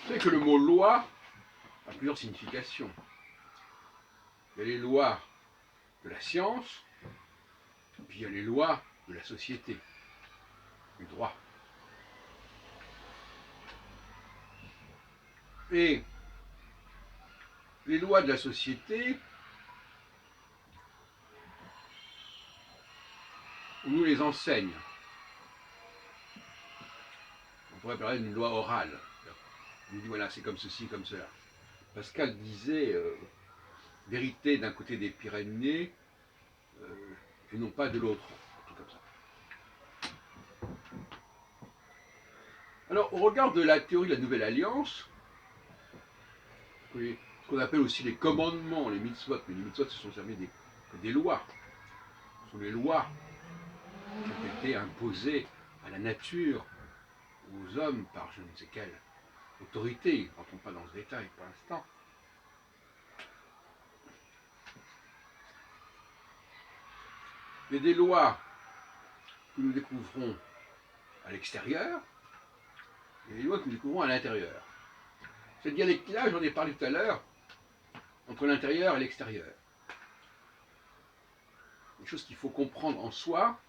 savez que le mot loi a plusieurs significations. Il y a les lois de la science, puis il y a les lois de la société, du droit. Et les lois de la société, on nous les enseigne. On pourrait parler d'une loi orale. On nous dit voilà, c'est comme ceci, comme cela. Pascal disait vérité d'un côté des Pyrénées et non pas de l'autre. Tout comme ça. Alors, au regard de la théorie de la Nouvelle Alliance, ce qu'on appelle aussi les commandements, les mitzvot, mais les mitzvot se sont servis des lois. Ce sont les lois qui ont été imposées à la nature, aux hommes, par je ne sais quelle autorité. Ne rentrons pas dans ce détail pour l'instant. Il y a des lois que nous découvrons à l'extérieur et des lois que nous découvrons à l'intérieur. Cette dialectique-là, j'en ai parlé tout à l'heure, entre l'intérieur et l'extérieur. Des choses qu'il faut comprendre en soi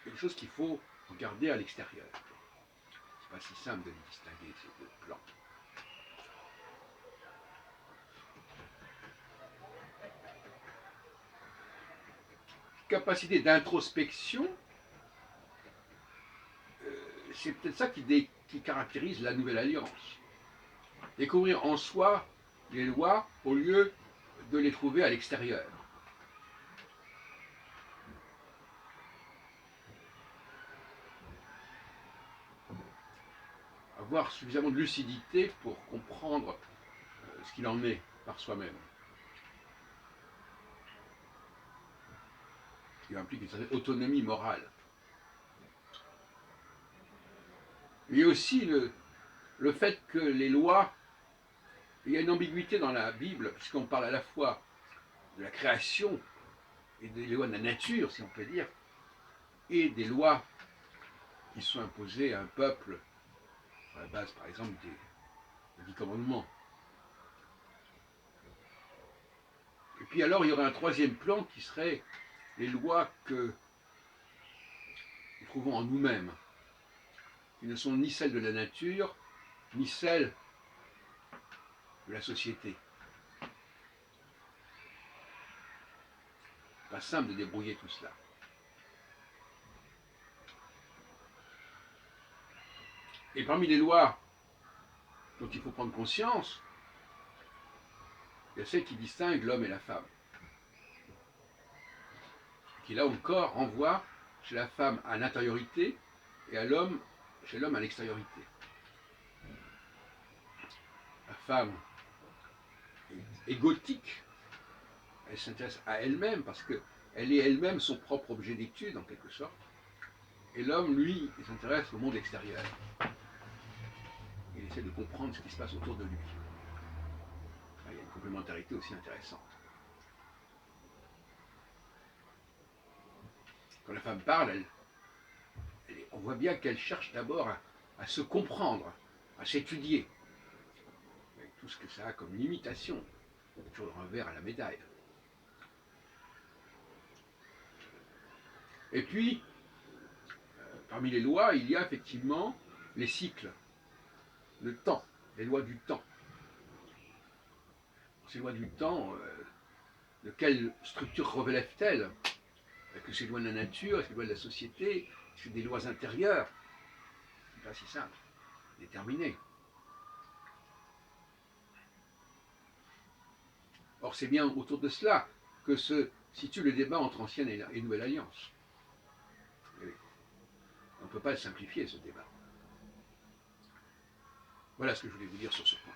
et des choses qu'il faut regarder à l'extérieur. C'est pas si simple de les distinguer, ces deux plans. Capacité d'introspection, c'est peut-être ça qui caractérise la Nouvelle Alliance. Découvrir en soi les lois au lieu de les trouver à l'extérieur. Avoir suffisamment de lucidité pour comprendre ce qu'il en est par soi-même. Ce qui implique une certaine autonomie morale. Il y a aussi le fait que les lois, il y a une ambiguïté dans la Bible, puisqu'on parle à la fois de la création et des lois de la nature, si on peut dire, et des lois qui sont imposées à un peuple, à la base, par exemple, des 10 commandements. Et puis alors, il y aurait un troisième plan qui serait les lois que nous trouvons en nous-mêmes, qui ne sont ni celles de la nature, ni celles de la société. Pas simple de débrouiller tout cela. Et parmi les lois dont il faut prendre conscience, il y a celles qui distinguent l'homme et la femme. Qui là encore renvoient chez la femme à l'intériorité et chez l'homme à l'extériorité. La femme est égotique, elle s'intéresse à elle-même parce qu'elle est elle-même son propre objet d'étude en quelque sorte. Et l'homme, lui, il s'intéresse au monde extérieur. Il essaie de comprendre ce qui se passe autour de lui. Il y a une complémentarité aussi intéressante. Quand la femme parle, on voit bien qu'elle cherche d'abord à se comprendre, à s'étudier. Avec tout ce que ça a comme limitation, toujours le revers à la médaille. Et puis, parmi les lois, il y a effectivement les cycles, le temps, les lois du temps. Ces lois du temps, de quelle structure relèvent-elles? Est-ce que c'est des lois de la nature? Est-ce que c'est des lois de la société? Est-ce que c'est des lois intérieures? C'est pas si simple, déterminé. Or, c'est bien autour de cela que se situe le débat entre Ancienne et Nouvelle Alliance. Et on ne peut pas le simplifier, ce débat. Voilà ce que je voulais vous dire sur ce point.